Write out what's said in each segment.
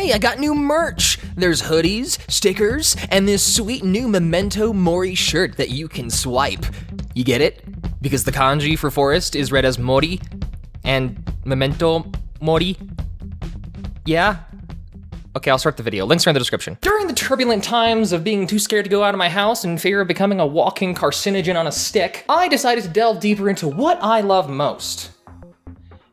hey, I got new merch. There's hoodies, stickers, and this sweet new Memento Mori shirt that you can swipe. You get it? Because the kanji for forest is read as Mori, and Memento Mori. Yeah? Okay, I'll start the video. Links are in the description. During the turbulent times of being too scared to go out of my house in fear of becoming a walking carcinogen on a stick, I decided to delve deeper into what I love most.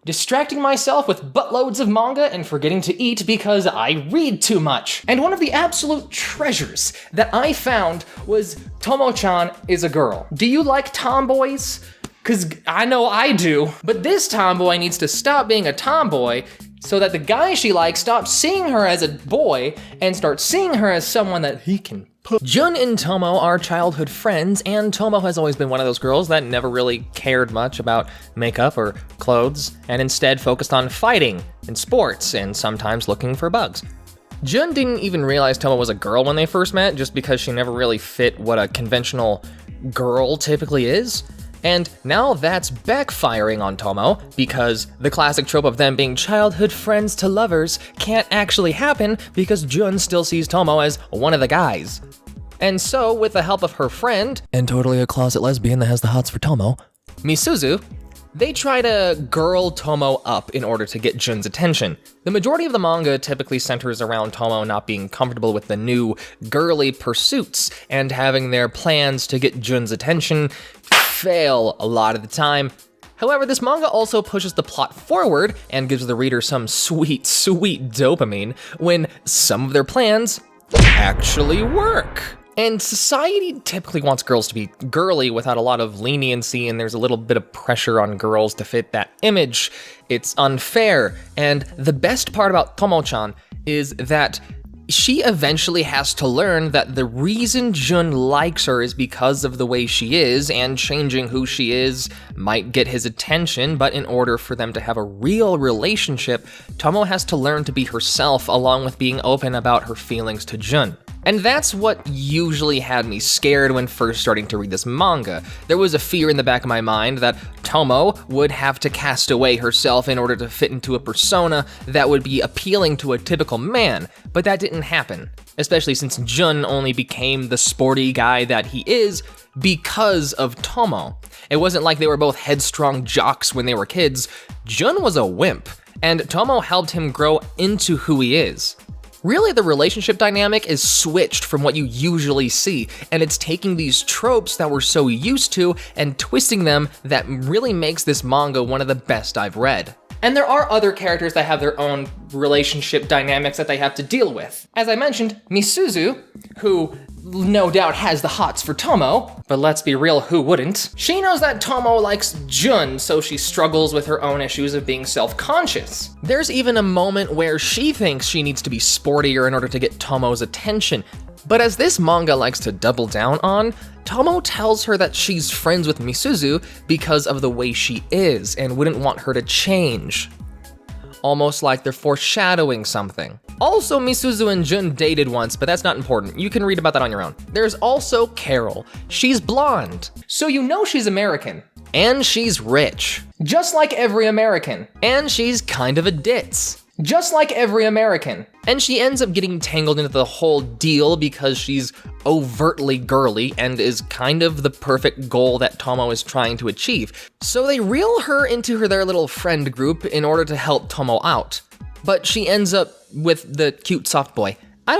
Distracting myself with buttloads of manga and forgetting to eat because I read too much. And one of the absolute treasures that I found was Tomo-chan is a girl. Do you like tomboys? Cause I know I do, but this tomboy needs to stop being a tomboy so that the guy she likes stops seeing her as a boy and starts seeing her as someone that he can put. Jun and Tomo are childhood friends, and Tomo has always been one of those girls that never really cared much about makeup or clothes, and instead focused on fighting and sports and sometimes looking for bugs. Jun didn't even realize Tomo was a girl when they first met, just because she never really fit what a conventional girl typically is. And now that's backfiring on Tomo, because the classic trope of them being childhood friends to lovers can't actually happen because Jun still sees Tomo as one of the guys. And so, with the help of her friend, and totally a closet lesbian that has the hots for Tomo, Misuzu, they try to girl Tomo up in order to get Jun's attention. The majority of the manga typically centers around Tomo not being comfortable with the new girly pursuits and having their plans to get Jun's attention fail a lot of the time. However, this manga also pushes the plot forward and gives the reader some sweet, sweet dopamine when some of their plans actually work. And society typically wants girls to be girly without a lot of leniency, and there's a little bit of pressure on girls to fit that image. It's unfair, and the best part about Tomo-chan is that she eventually has to learn that the reason Jun likes her is because of the way she is, and changing who she is might get his attention, but in order for them to have a real relationship, Tomo has to learn to be herself along with being open about her feelings to Jun. And that's what usually had me scared when first starting to read this manga. There was a fear in the back of my mind that Tomo would have to cast away herself in order to fit into a persona that would be appealing to a typical man, but that didn't happen, especially since Jun only became the sporty guy that he is because of Tomo. It wasn't like they were both headstrong jocks when they were kids. Jun was a wimp, and Tomo helped him grow into who he is. Really, the relationship dynamic is switched from what you usually see, and it's taking these tropes that we're so used to and twisting them that really makes this manga one of the best I've read. And there are other characters that have their own relationship dynamics that they have to deal with. As I mentioned, Misuzu, who no doubt has the hots for Tomo, but let's be real, who wouldn't? She knows that Tomo likes Jun, so she struggles with her own issues of being self-conscious. There's even a moment where she thinks she needs to be sportier in order to get Tomo's attention. But as this manga likes to double down on, Tomo tells her that she's friends with Misuzu because of the way she is and wouldn't want her to change. Almost like they're foreshadowing something. Also, Misuzu and Jun dated once, but that's not important. You can read about that on your own. There's also Carol. She's blonde, so you know she's American. And she's rich, just like every American. And she's kind of a ditz, just like every American. And she ends up getting tangled into the whole deal because she's overtly girly and is kind of the perfect goal that Tomo is trying to achieve. So they reel her into their little friend group in order to help Tomo out. But she ends up with the cute soft boy. I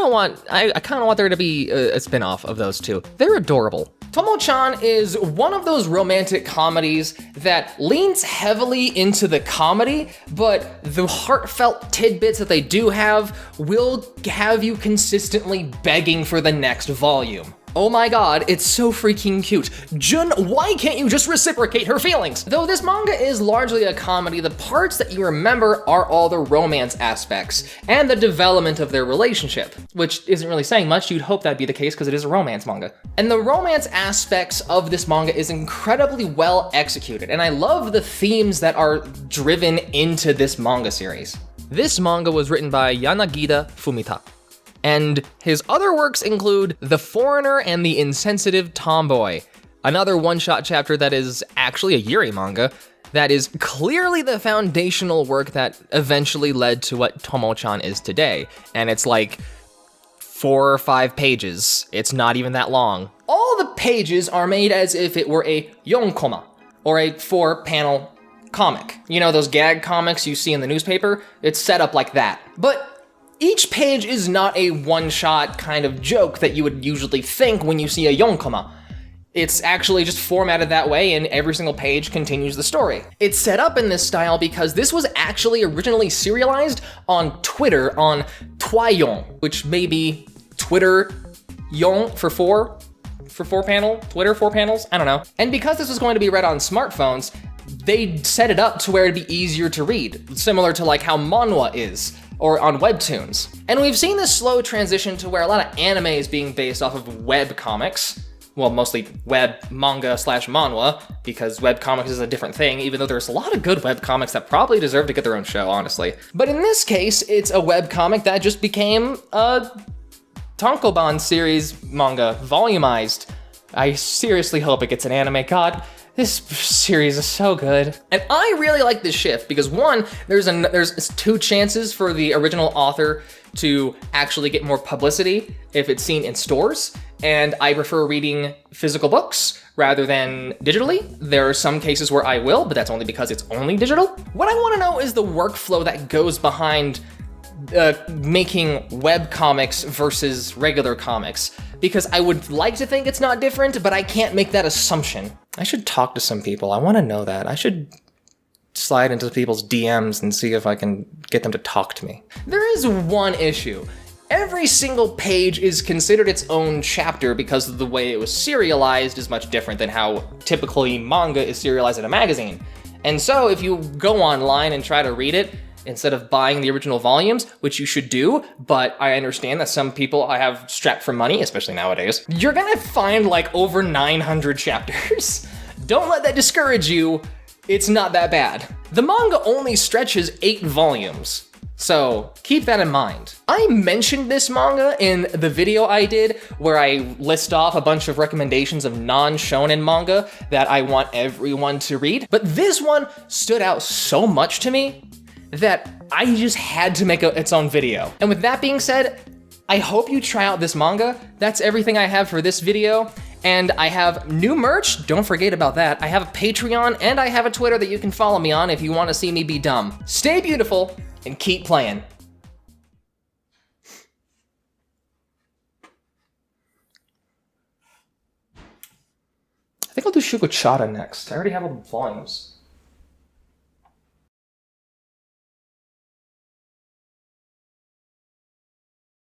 kind of want there to be a spin-off of those two. They're adorable. Tomo-chan is one of those romantic comedies that leans heavily into the comedy, but the heartfelt tidbits that they do have will have you consistently begging for the next volume. Oh my god, it's so freaking cute. Jun, why can't you just reciprocate her feelings? Though this manga is largely a comedy, the parts that you remember are all the romance aspects and the development of their relationship, which isn't really saying much. You'd hope that'd be the case because it is a romance manga. And the romance aspects of this manga is incredibly well executed, and I love the themes that are driven into this manga series. This manga was written by Yanagida Fumita. And his other works include The Foreigner and The Insensitive Tomboy, another one-shot chapter that is actually a Yuri manga, that is clearly the foundational work that eventually led to what Tomo-chan is today. And it's like 4 or 5 pages. It's not even that long. All the pages are made as if it were a yonkoma, or a 4-panel comic. You know those gag comics you see in the newspaper? It's set up like that. But each page is not a one-shot kind of joke that you would usually think when you see a yonkoma. It's actually just formatted that way, and every single page continues the story. It's set up in this style because this was actually originally serialized on Twitter on Twayon, which may be Twitter Yon for 4 panel, Twitter 4 panels, I don't know. And because this was going to be read on smartphones, they set it up to where it'd be easier to read, similar to like how manhwa is, or on webtoons. And we've seen this slow transition to where a lot of anime is being based off of web comics. Well, mostly web manga / manhwa, because web comics is a different thing, even though there's a lot of good web comics that probably deserve to get their own show, honestly. But in this case, it's a web comic that just became a Tankoban series manga, volumized. I seriously hope it gets an anime. God, this series is so good. And I really like this shift because one, there's 2 chances for the original author to actually get more publicity if it's seen in stores, and I prefer reading physical books rather than digitally. There are some cases where I will, but that's only because it's only digital. What I want to know is the workflow that goes behind making web comics versus regular comics, because I would like to think it's not different, but I can't make that assumption. I should talk to some people. I want to know that. I should slide into people's DMs and see if I can get them to talk to me. There is one issue. Every single page is considered its own chapter because of the way it was serialized is much different than how typically manga is serialized in a magazine. And so if you go online and try to read it, instead of buying the original volumes, which you should do, but I understand that some people I have strapped for money, especially nowadays, you're gonna find like over 900 chapters. Don't let that discourage you. It's not that bad. The manga only stretches 8 volumes, so keep that in mind. I mentioned this manga in the video I did where I list off a bunch of recommendations of non-shonen manga that I want everyone to read, but this one stood out so much to me that I just had to make its own video. And with that being said, I hope you try out this manga. That's everything I have for this video. And I have new merch, don't forget about that. I have a Patreon and I have a Twitter that you can follow me on if you want to see me be dumb. Stay beautiful and keep playing. I think I'll do Shugochata next. I already have all the volumes.